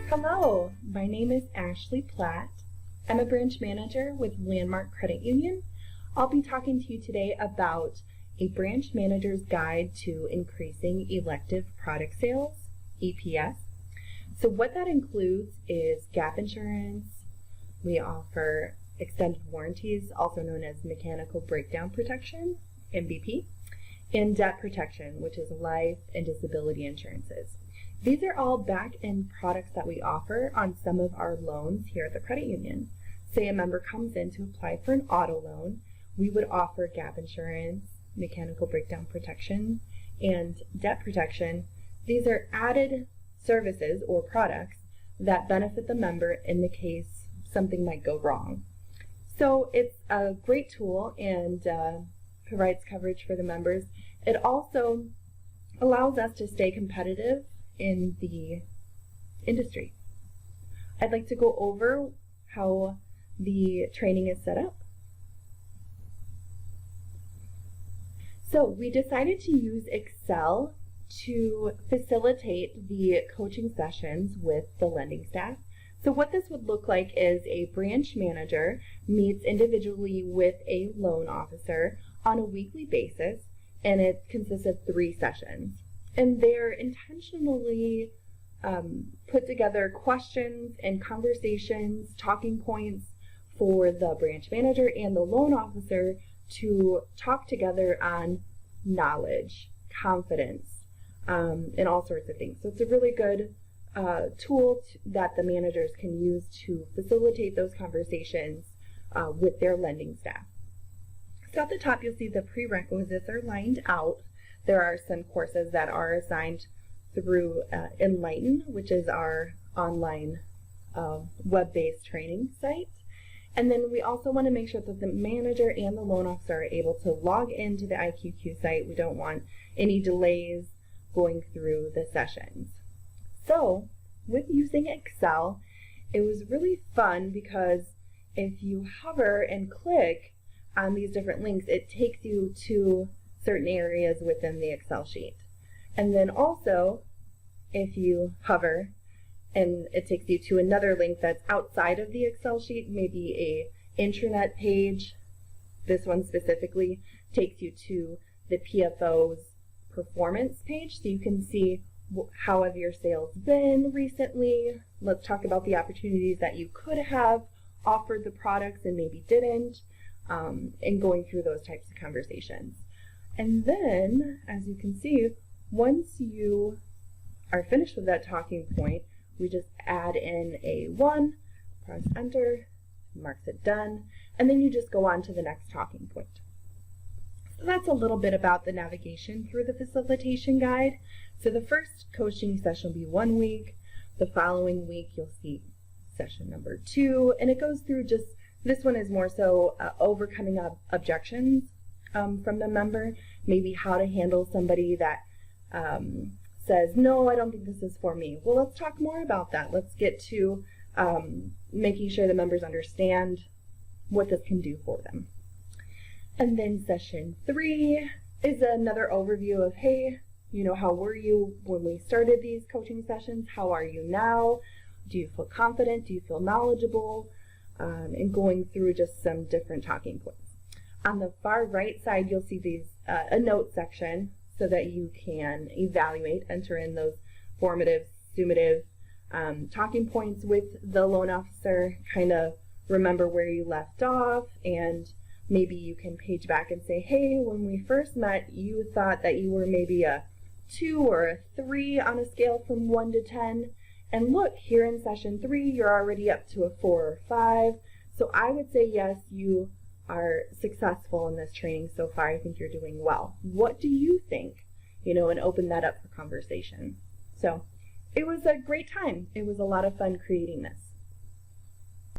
Hello, my name is Ashley Platt. I'm a branch manager with Landmark Credit Union. I'll be talking to you today about a branch manager's guide to increasing elective product sales, EPS. So what that includes is gap insurance. We offer extended warranties, also known as mechanical breakdown protection, MBP, and debt protection, which is life and disability insurances. These are all back-end products that we offer on some of our loans here at the credit union. Say a member comes in to apply for an auto loan, we would offer gap insurance, mechanical breakdown protection, and debt protection. These are added services or products that benefit the member in the case something might go wrong. So it's a great tool and provides coverage for the members. It also allows us to stay competitive in the industry. I'd like to go over how the training is set up. So we decided to use Excel to facilitate the coaching sessions with the lending staff. So what this would look like is a branch manager meets individually with a loan officer on a weekly basis, and it consists of 3 sessions. And they're intentionally put together questions and conversations, talking points for the branch manager and the loan officer to talk together on knowledge, confidence, and all sorts of things. So it's a really good tool that the managers can use to facilitate those conversations with their lending staff. So at the top you'll see the prerequisites are lined out. There are some courses that are assigned through Enlighten, which is our online web-based training site. And then we also want to make sure that the manager and the loan officer are able to log into the IQQ site. We don't want any delays going through the sessions. So with using Excel, it was really fun because if you hover and click on these different links, it takes you to certain areas within the Excel sheet. And then also, if you hover and it takes you to another link that's outside of the Excel sheet, maybe a intranet page, this one specifically takes you to the PFO's performance page, so you can see how have your sales been recently. Let's talk about the opportunities that you could have offered the products and maybe didn't, and going through those types of conversations. And then, as you can see, once you are finished with that talking point, we just add in a 1, press enter, marks it done, and then you just go on to the next talking point. So that's a little bit about the navigation through the facilitation guide. So the first coaching session will be 1 week. The following week you'll see session number 2, and it goes through just, this one is more so overcoming objections from the member, maybe how to handle somebody that says, no, I don't think this is for me. Well, let's talk more about that. Let's get to making sure the members understand what this can do for them. And then session 3 is another overview of, hey, you know, how were you when we started these coaching sessions? How are you now? Do you feel confident? Do you feel knowledgeable? And going through just some different talking points. On the far right side, you'll see these a note section so that you can evaluate, enter in those formative, summative talking points with the loan officer, kind of remember where you left off, and maybe you can page back and say, hey, when we first met, you thought that you were maybe a 2 or a 3 on a scale from 1 to 10, and look, here in session 3, you're already up to a 4 or 5. So I would say, yes, you are successful in this training so far. I think you're doing well. What do you think? You know, and open that up for conversation. So it was a great time. It was a lot of fun creating this.